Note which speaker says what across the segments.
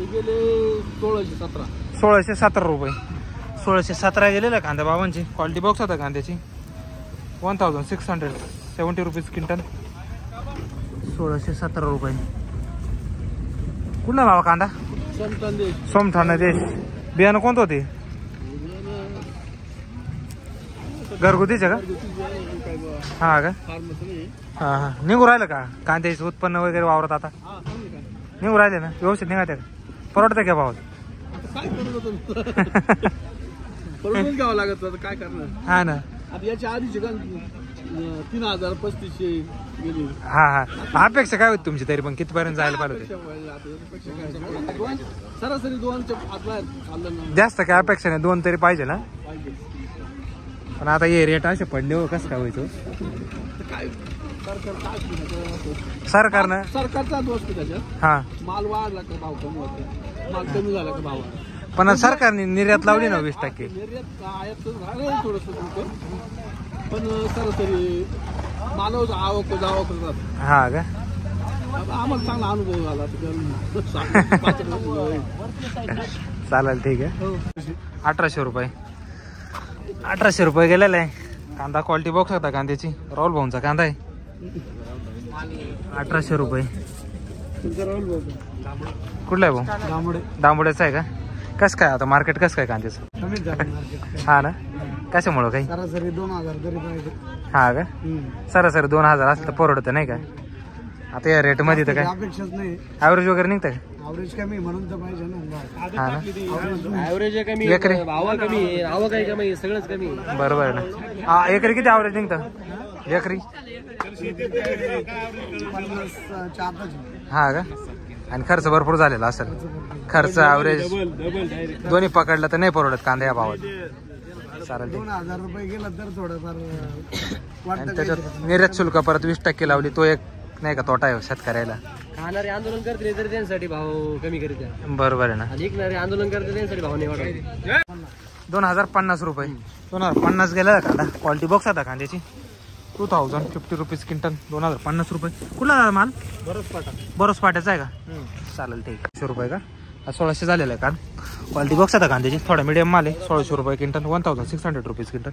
Speaker 1: गेले 1617.
Speaker 2: 1617 रुपये. 1617 गेलेला कांदा बाबांची. क्वालिटी बॉक्स होता कांद्याची. 1670 रुपीज क्विंटल. 1617 रुपये. कुठला बाबा कांदा? सोमठाणा देश. बियाणं कोणतं होते? घरगुतीचे का? हा का? हा हा. निघू राहिलं का कांद्याचं उत्पन्न वगैरे वावरत? आता निघू राहिले ना व्यवस्थित? निघाते का? परवडतं का भावात?
Speaker 1: परवडून घ्यावं लागत काय करणार.
Speaker 2: हा ना.
Speaker 1: आता याच्या आधीचे का 3035 गेली.
Speaker 2: हा हा. अपेक्षा काय होती तुमची तरी पण कितीपर्यंत जायला पाहिजे?
Speaker 1: सरासरी 2च्या आत चाललं ना.
Speaker 2: जास्त काय अपेक्षा नाही, 2 तरी पाहिजे ना. पण आता हे रेट असे पडले हो, कसं काय व्हायचं?
Speaker 1: काय सरकारचा दोष त्याच्यात.
Speaker 2: हा.
Speaker 1: माल वाढला का भाव कमी होतो, माल कमी झाला का भाव.
Speaker 2: पण सरकारने निर्यात लावली ना 20%.
Speaker 1: निर्यात थोडस पण सरासरी मानव आवक जावक.
Speaker 2: हा का?
Speaker 1: आम्हाला चांगला अनुभव झाला.
Speaker 2: चालेल ठीक आहे. 1800 रुपये. 1800 रुपये गेलेला आहे कांदा. क्वालिटी बॉक्स होता कांद्याची. राहुल भाऊंचा कांदा आहे. 1800 रुपये. कुठला आहे भाऊ? दांबोड्याचा आहे का? कसं काय आता मार्केट कसं काय कांद्याचं? हा ना. कशामुळं काही?
Speaker 1: सरासरी 2000 तरी पाहिजे.
Speaker 2: हा का? सरासरी 2000 असलं तर परवडतं नाही का? आता या रेट मध्ये तर काय
Speaker 1: अपेक्षाच नाही.
Speaker 2: ॲव्हरेज वगैरे निघतं का?
Speaker 1: ॲव्हरेज कमी म्हणून तर पाहिजे ना.
Speaker 2: हा ना.
Speaker 1: ॲव्हरेज कमी,
Speaker 2: एकरी
Speaker 1: भाव कमी, आवक आहे कमी, सगळंच कमी.
Speaker 2: बरोबर आहे ना. हा, एकरी किती ॲव्हरेज निघतं एकरी?
Speaker 1: 50-4.
Speaker 2: हा का? आणि खर्च भरपूर झालेला असेल. खर्च ॲव्हरेज दोन्ही पकडलं तर नाही परवडत कांदा या भावात. चालेल.
Speaker 1: 2000 रुपये गेला तर थोडंफार.
Speaker 2: आणि त्याच्यात निर्यात शुल्क परत 20% लावली, तो एक नाही का तोटा आहे शेतकऱ्याला.
Speaker 1: खाणारे आंदोलन करते तर त्यांच्यासाठी भाव कमी करीत आहे.
Speaker 2: बरोबर आहे ना.
Speaker 1: ऐकणारे आंदोलन करते त्यांच्यासाठी भाव नाही वाढत.
Speaker 2: 2050 रुपये. 2050 गेला कांदा. क्वालिटी बॉक्स आता कांद्याची. 2050 रुपीज क्विंटल. 2050 रुपये. कुठला माल? बरोस पाट्याचा आहे का? चालेल ठीक आहे. 100 रुपये का? 1600 झालेला आहे कांदा. क्वालिटी बॉक्स आता कांद्याची. थोडा मीडियम माल आहे. 1600 रुपये क्विंटल. 1600 rupees quintal.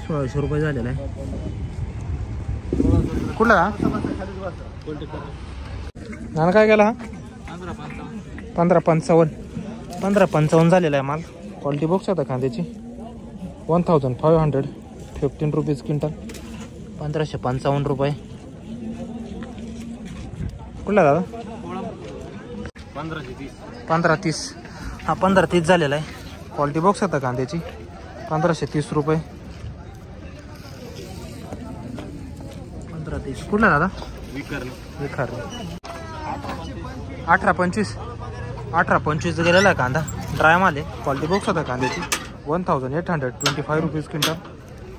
Speaker 2: 1600 रुपये झालेला आहे. कुठला का? नाना काय गेला हा? 1555. 1555 झालेला आहे माल. क्वालिटी बॉक्स आता कांद्याची. 1515 रुपीज क्विंटल. 1555 रुपये. कुठला दादा? 1530. हा 1530 झालेला आहे. क्वालिटी बॉक्स आता कांद्याची. 1530 रुपये. 1530. कुठला दादा? विखार. 1825 गेलेला आहे कांदा. ड्राय माल आहे. क्वालिटी बॉक्स होता कांद्याची. 1825 रुपीज क्विंटल.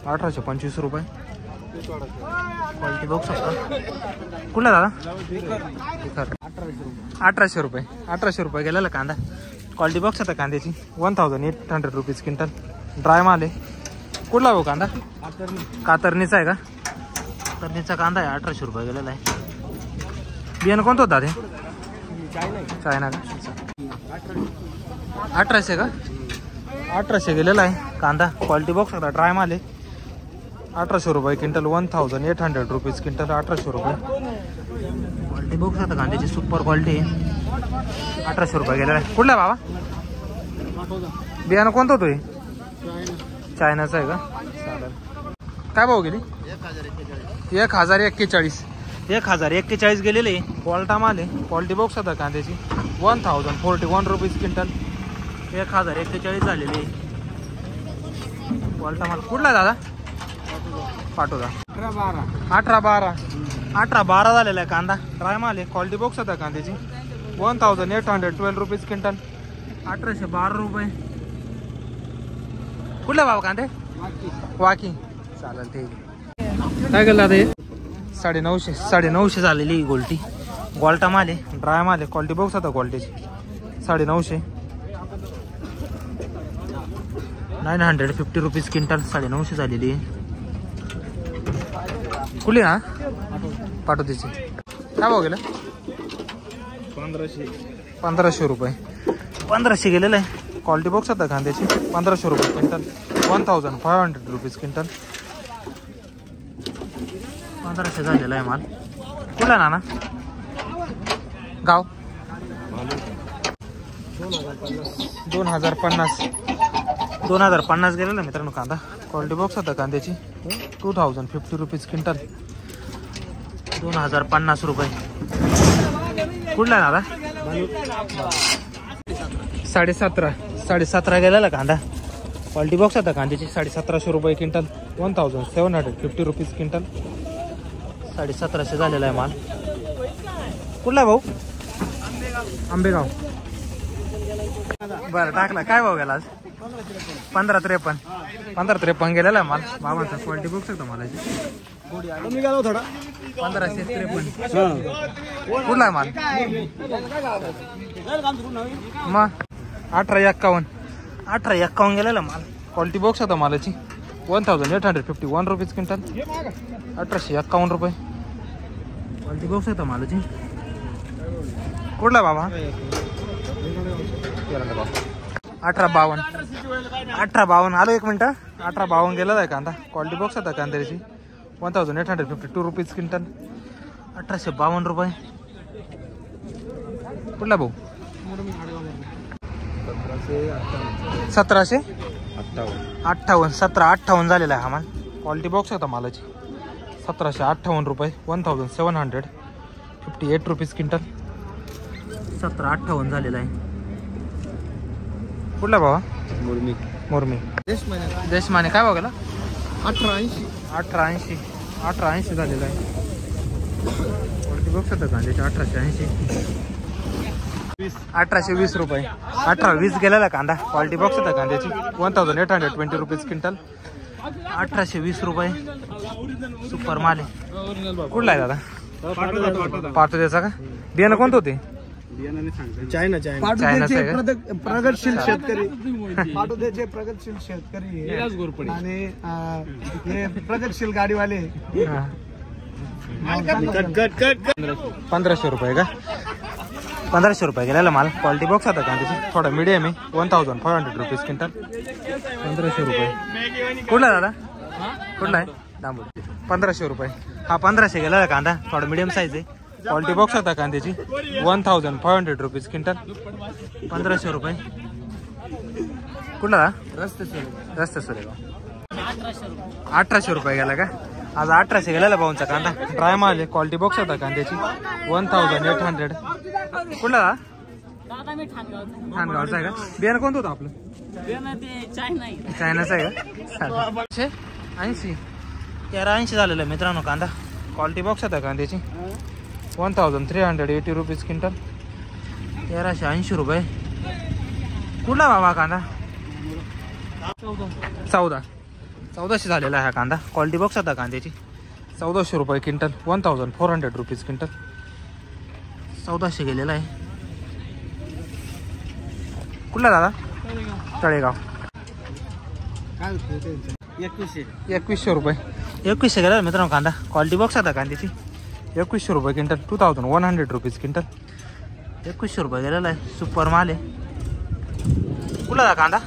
Speaker 2: 1825 रुपये. क्वालिटी बॉक्स होता. कुठला दादा? विखार. 1800 रुपये. 1800 रुपये गेलेला कांदा. क्वालिटी बॉक्स होता कांद्याची. 1800 रुपीज क्विंटल. ड्राय माल आहे. कुठला भाऊ कांदा? कातरणीचा आहे का? कातरणीचा कांदा आहे. 1800 रुपये गेलेला आहे. बियाणं कोणतं होतं ते? चायना का? 1800 का? 1800 गेलेला आहे कांदा. क्वालिटी बॉक्स होता. ड्राय माल आहे. 1800 रुपये क्विंटल. 1800 rupees quintal. 1800 रुपये. क्वालिटी बॉक्स होता कांद्याची. सुपर क्वालिटी आहे. 1800 रुपये गेलेला आहे. कुठला बाबा? बियाणं कोणतं होतं? चायनाचं आहे का? चालेल. काय भाव गेली? 1041. 1041 गेलेले. क्वालिटा माल आहे. क्वालिटी बॉक्स होता कांद्याची. 1041 रुपीज क्विंटल. 1041 झालेली आहे. क्वालिटा माल. कुठला आहे दादा? पाठवता. 1812 झालेला आहे कांदा. ड्राय माल आहे. क्वालिटी बॉक्स होता कांद्याची. 1812 रुपीज क्विंटल. 1812 रुपये. कुठला भाव कांदे? वाकी. चालेल ठीक आहे. काय केलं आता हे? 950 झालेली गोल्टी. गोल्टा माल आहे. ड्राय माल आहे. क्वालिटी बॉक्स होता क्वालिटीची. 950. 950 रुपीज क्विंटल. 950 झालेली आहे. कुठली ना? पाठवतेची. काय भाव गेलं? 1500 रुपये. 1500 गेलेलं आहे. क्वालिटी बॉक्स आता कांद्याची 1500 रुपये क्विंटल. 1500 rupees quintal. 1500 झालेला आहे माल. कुठला नाना गाव? 2050 गेलेला मित्रांनो कांदा. क्वालिटी बॉक्स आता कांद्याची 2050 रुपीज क्विंटल. 2050 रुपये. कुठला दादा? 1750 गेलेला कांदा. क्वालिटी बॉक्स आता कांद्याची 1750 रुपये क्विंटल. 1750 rupees quintal. 1750 झालेला आहे माल. कुठला भाऊ? आंबेगाव. बरं टाकला. काय भाव गेला आज? 1553 गेलेला आहे माल. बाबांचा क्वालिटी बॉक्स होता मालाची. 1553. कुठला आहे माल? मग 1851 गेलेला माल. क्वालिटी बॉक्स होता मालाची 1851 रुपीज क्विंटल. 1851 रुपये क्वालिटी बॉक्स होता मालाची. कुठला बाबा? 1852 आलो. 1 मिनिट. 1852 गेलेला आहे कांदा. क्वालिटी बॉक्स होता कांद्याची 1852 रुपीज क्विंटल. 1852 रुपये. कुठला भाऊ? 1758 झालेला आहे हा माल. क्वालिटी बॉक्स होता मालाची 1758 रुपये. 1758 रुपीज क्विंटल. 1758 झालेला आहे. कुठला बाबा? मुरमी. देशमाने. काय बघायला? 1880 झालेला आहे. क्वालिटी बॉक्स होता कांद्याची 1880. 1820 रुपये. 1820 गेलेला कांदा. क्वालिटी बॉक्स होता कांद्याची 1820 रुपीज क्विंटल. 1820 रुपये. सुपर माल आहे. कुठला आहे दादा? पाटोद्याचा का? बियाणं कोणतं होते?
Speaker 3: चायनाचे प्रगतशील शेतकरी. पाटोद्याचे प्रगतशील शेतकरी आणि हे प्रगतशील गाडीवाले.
Speaker 2: 1500 रुपये का? 1500 रुपये गेलेला माल. क्वालिटी बॉक्स आता कांद्याची थोडा मिडियम आहे. 1500 रुपीज क्विंटल. 1500 रुपये. कुठला दादा? कुठला आहे? 1500 रुपये. हा 1500 गेलेला कांदा. थोडा मिडियम साईज आहे. क्वालिटी बॉक्स आता कांद्याची 1500 रुपीज क्विंटल. 1500 रुपये. कुठला? रस्ते सुरेगाव. 1800 रुपये गेला का? आज 1800 गेलेला भाऊंचा कांदा. ड्राय माल आहे. क्वालिटी बॉक्स होता कांद्याची 1800. कुठला? ठाणगावचा आहे का? बियाणं कोणतं होतं आपलं? चायनाचं आहे का? 80. 1380 झालेलं आहे मित्रांनो कांदा. क्वालिटी बॉक्स होता कांद्याची 1380 रुपीज क्विंटल. 1380 रुपये. कुठला बाबा कांदा? 1400 झालेला आहे हा कांदा. क्वालिटी बॉक्स होता कांद्याची 1400 रुपये क्विंटल. 1400 rupees quintal. 1400 गेलेला आहे. कुठला दादा? तळेगाव. 2100 रुपये. 2100 गेला मित्रांनो कांदा. क्वालिटी बॉक्स होता कांद्याची 2100 रुपये क्विंटल. 2100 rupees quintal. 2100 रुपये गेलेला आहे. सुपर माल आहे. कुठला दा कांदा?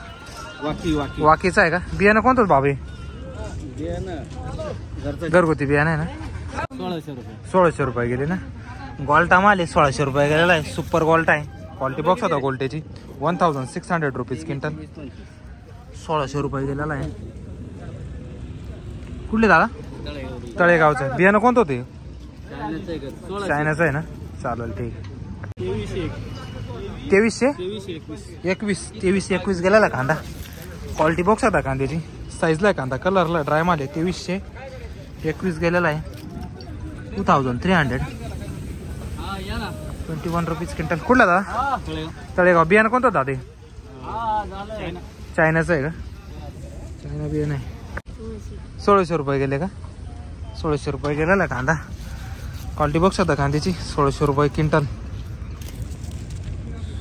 Speaker 2: वाकीचा आहे का? बियाणं कोणतं बाबे? घरगुती बियाणं आहे ना. 1600 रुपये गेले ना. गोल्टा माल आहे. 1600 रुपये गेलेला आहे. सुपर गोल्टा आहे. क्वालिटी बॉक्स होता गोल्टेची 1600 रुपीज क्विंटल. 1600 रुपये गेलेला आहे. कुठले दादा? तळेगावचं. बियाणं कोणतं होते? चायनाचं आहे ना. चालेल ठीक आहे. 2321 गेलेला कांदा. क्वालिटी बॉक्स होता कांद्याची. साईजला आहे कांदा. कलरला ड्राय माल आहे. 2321 गेलेला आहे. 21 रुपीज क्विंटल. कुठला दादा? तळेगाव. बियाणं कोणतं दादा? चायनाचं आहे का? चायना बियाणं आहे. 1600 रुपये गेले का? 1600 रुपये गेलेला कांदा. क्वालिटी बॉक्स होता कांद्याची 1600 रुपये क्विंटल.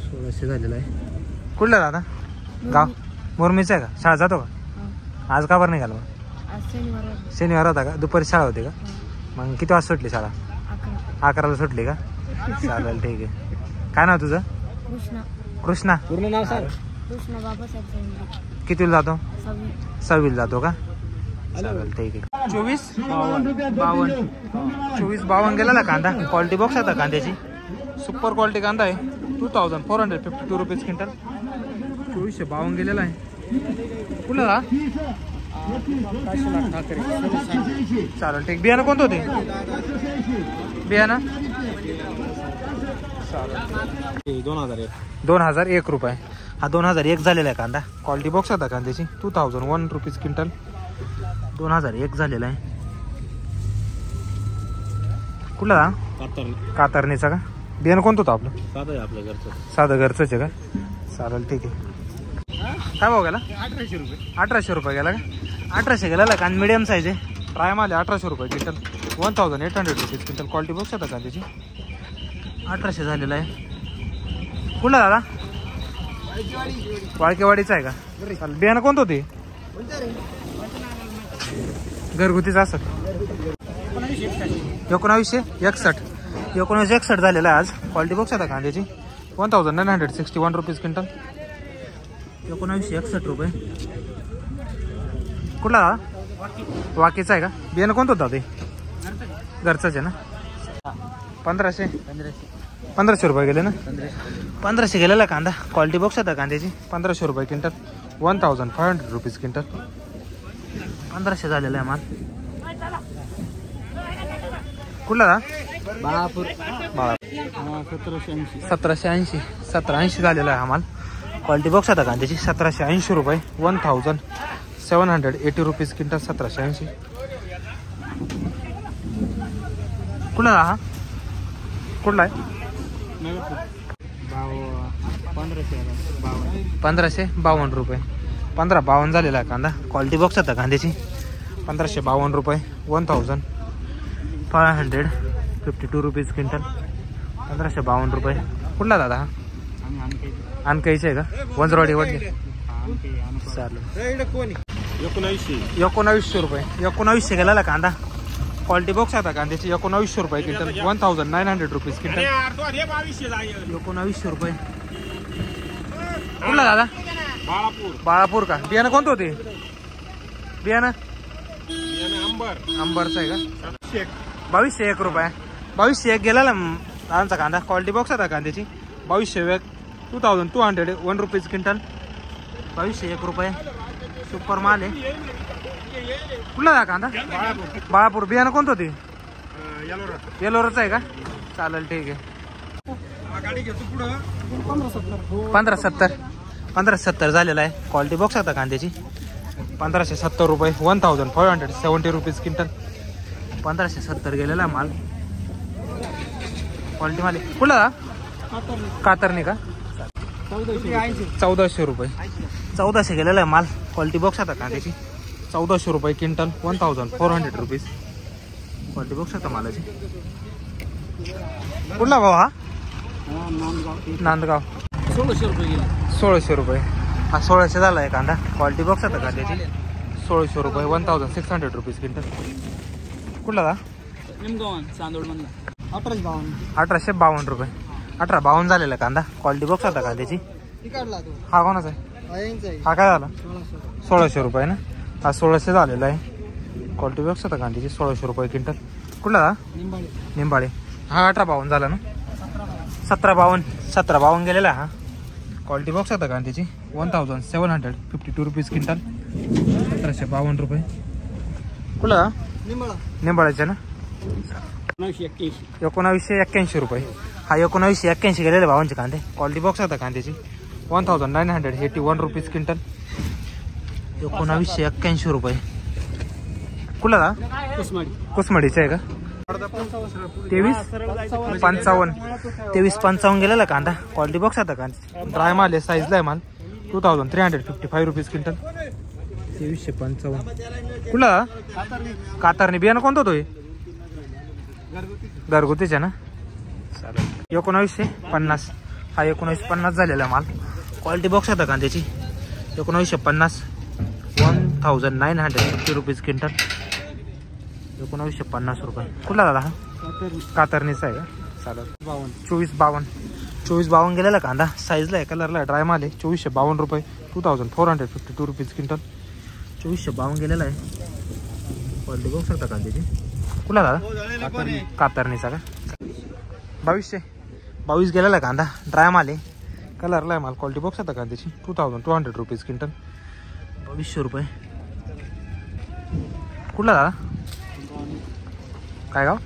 Speaker 2: 1600 झालेला आहे. कुठला दादा? गाव मुरमीचं आहे का? शाळा जातो का? आज का बरं निघाला? शनिवार होता का? दुपारी शाळा होती का? मग किती वाजता सुटली शाळा? 11ला सुटली का? चालेल ठीक आहे. काय नाव तुझं?
Speaker 4: कृष्णा
Speaker 2: कृष्णा.
Speaker 1: पूर्ण नाव सांग.
Speaker 4: कृष्णा बाबासाहेब शेंडे.
Speaker 2: कितीला जातो? 6वीला जातो का?
Speaker 1: चालेल.
Speaker 2: ठीक आहे. 24 52 गेलेला कांदा. क्वालिटी बॉक्स आता कांद्याची सुपर क्वालिटी कांदा आहे. 2452 रुपीज क्विंटल. 2452 गेलेला आहे. कुठला? चालेल ठीक. बियाणं कोणतं होते? बियाणं 2001 रुपये. हा 2001 झालेला आहे कांदा. क्वालिटी बॉक्स होता कांद्याची. 2001 रुपीज क्विंटल. 2001 झालेला आहे. कुठला? कातरणीचा का? बियाणं कोणतं होतं आपलं? साधं घरचंच आहे का? चालेल ठीक आहे. काय भाव गेला? 1800 रुपये गेला का? 1800 गेला का? मिडियम साईज आहे. प्राईम आले 1800 रुपये quintal. 1800 rupees quintal. Quality box होता कांद्याची. 1800 झालेला आहे. कुठला दादा? वाळकेवाडीचा आहे का? चालेल. बियाणं कोणतं होते? घरगुतीच असत. 1961 झालेला आहे आज. क्वालिटी बॉक्स आता कांद्याची. 1961 रुपीज क्विंटल. 1961 रुपये. कुठला? वाकीचा आहे का? बियाणं कोणतं होतं ते? घरचंच आहे ना? 1500 रुपये गेले ना? 1500 गेलेला कांदा. क्वालिटी बॉक्स आता कांद्याची. 1500 रुपये क्विंटल. 1500 rupees quintal. 1500 झालेला आहे माल. कुठला? 1780 झालेला आहे हा माल. क्वालिटी बॉक्स आता कांद्याची. 1780 रुपये. 1780 रुपीज क्विंटल. 1780. कुठला हा? कुठला आहे? 1552 रुपये. 1552 झालेला आहे कांदा. क्वालिटी बॉक्स आता कांद्याची. 1552 रुपये. 1552 रुपीज क्विंटल. 1552 रुपये. कुठला दादा हा? अनकाईचे आहे का? वंजरवाडी वडली. चालेल. 1900 रुपये. 1900 गेला कांदा. क्वालिटी बॉक्स आता कांद्याची. 1900 रुपये क्विंटल. 1900 rupees quintal. 1900 रुपये. कुठला दादा? बाळापूर का? बियाणं कोणतं होते? बियाणं अंबरचं आहे का? 2201 रुपये. 2201 गेला दादांचा कांदा. क्वालिटी बॉक्स आता कांद्याची. 2201. 2201 रुपीज क्विंटल. 2201 रुपये. सुपर माल आहे. कुठला कांदा? बाळापूर. बियाणं कोणतं होते? येलोराचं आहे का? चालेल ठीक आहे. 1570 झालेला आहे. क्वालिटी बॉक्स आता कांद्याची. 1570 रुपये. 1570 रुपीज क्विंटल. 1570 गेलेला माल. क्वालिटी माल. कुठला? कातरणी का? 1400 रुपये. 1400 गेलेला आहे माल. क्वालिटी बॉक्स आता कांद्याची. 1400 रुपये क्विंटल. 1400 रुपीज. क्वालिटी बॉक्स आता मालाची. कुठला भाऊ हा? नांदगाव.
Speaker 1: 1600 रुपये गेला.
Speaker 2: 1600 रुपये. हा 1600 झाला आहे कांदा. क्वालिटी बॉक्स आता कांद्याची. 1600 रुपये. 1600 रुपीज क्विंटल. कुठला?
Speaker 1: चांदोड मधला.
Speaker 2: 1852 रुपये. 1852 झालेला कांदा. क्वालिटी बॉक्स आता कांद्याची. हा कोणाचा आहे? हा काय झाला? 1600 रुपये ना? हा 1600 झालेला आहे. क्वालिटी बॉक्स आता कांद्याची. 1600 रुपये क्विंटल. कुठला? निंबाळे. हा 1852 झाला ना? 1752 गेलेला हा. क्वालिटी बॉक्स आता कांद्याची. 1752 रुपीज क्विंटल. 1752 रुपये. कुठला? निंबाळ्याचे ना? 1981 रुपये. हा 1981 गेलेले भावांचे कांदे. क्वालिटी बॉक्स आता कांद्याची. 1981 रुपीज क्विंटल. 1981 रुपये. कुठला? कुसमाडीचा आहे का? 2355 गेलेला कांदा. क्वालिटी बॉक्स आता कांदा. ड्राय माल आहे. साईजला आहे माल. 2355 रुपीज क्विंटल. 2355. कुठला? कातरणी. बियाणं कोणतं होतं? घरगुतीचे ना? चालेल. 1950. हा 1950 झालेला माल. क्वालिटी बॉक्स आता कांद्याची. 1950. 1950 रुपीज क्विंटल. 1950 रुपये. कुठला दादा हा? कातरणीचा आहे का? चालेल. 2452. 24-52 गेलेला कांदा साईजला आहे, कलरला आहे, ड्राय माल आहे. 2452 रुपये, 2452 रुपीज क्विंटल. 2452 गेलेला आहे. क्वालिटी बघू शकता कांद्याची. कुठला दादा? कातरणीचा का? 2222 गेलेला कांदा, ड्राय माल आहे, कलरला आहे माल. क्वालिटी बघू शकता कांद्याची. 2200 रुपीज क्विंटल. 2200 रुपये. कुठला दादा? काय गाव?